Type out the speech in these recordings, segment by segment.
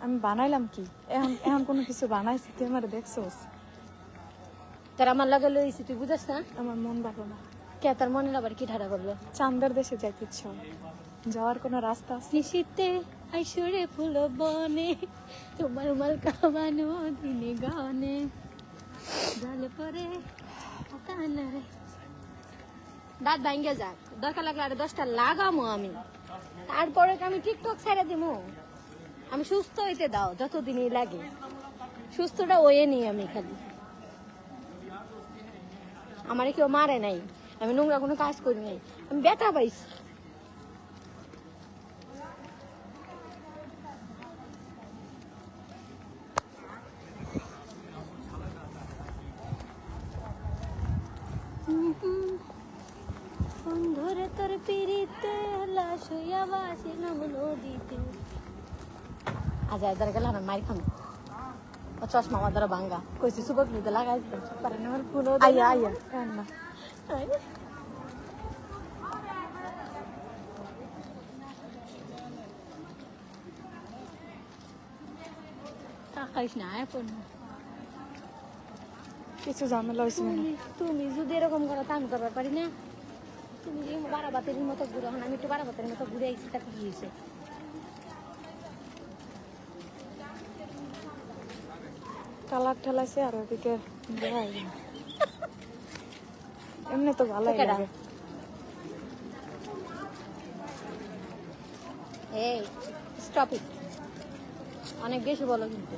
আমি বানাইলাম কি এখন এখন কোনো কিছু বানাইছি তুই আমার দেখছোস তোর আমার লাগে লইছি তুই বুঝাস না আমার মন ভালো না কে তোর মনের আবার কি ঠাড়া করলো চান্দের দেশে যাইতে ইচ্ছা যাওয়ার কোনো রাস্তা আছে নিশিতে আইসরে ফুল বনে তোমার মাল কাবানো দিনে গানে জালে পরে কানারে দাঁত ভাঙ্গে যাক দরকার লাগলে আর 10টা লাগামো আমি তারপরে আমি টিকটক ছেড়ে দিমু আমি সুস্থ হইতে দাও যতদিনই লাগে সুস্থটা ওয়ে নি আমি খালি আমারে কেউ মারে নাই আমি নোংরা কোনো কাজ করি নাই আমি ব্যথা পাইছি ধরে তোর পিড়িতে লাশ হইয়া বাসিলাম নদীতে আজ এদার গেল না মারি খাম ও চশমা আমার দ্বারা ভাঙ্গা কইছি সুপার গ্লুতে লাগাই দিতাম পারে না আমার ফুল আইয়া আইয়া এখন না খাইস না এখন কিছু ঝামেলা হয়েছে না তুমি যদি এরকম করো তা আমি করবার পারি না তুমি যে বারাবাতের মতো ঘুরে এখন আমি একটু বারাবাতের মতো ঘুরে আইছি তাকে কি হয়েছে কালার ঠেলাইছে আর ওদিকে এমনি তো ভালোই লাগে এই স্টপ ইট অনেক বেশি বলো কিন্তু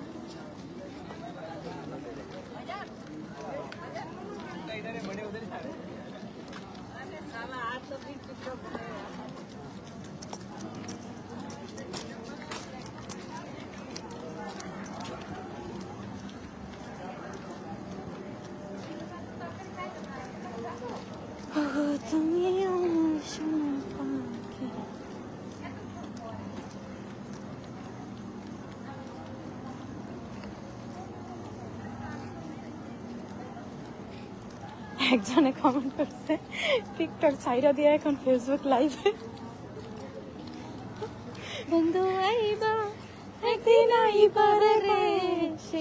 তুমি আমার সোনা পাখি একজনে কমেন্ট করছে টিকটক ছাইরা দিয়ে এখন ফেসবুক লাইভে বন্ধু আইবা একদিন আইবা রে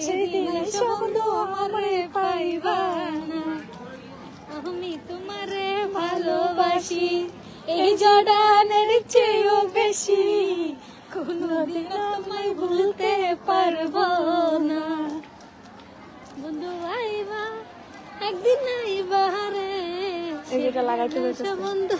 সেদিন বন্ধু আমারে পাইবা না আমি তোমারে ভালোবাসি এই জড়ানের চেয়েও বেশি কোনদিন তোমায় ভুলতে পারবো না বন্ধু আইবা একদিন আইবা রে এই যেটা লাগাইতে হইতেছে বন্ধু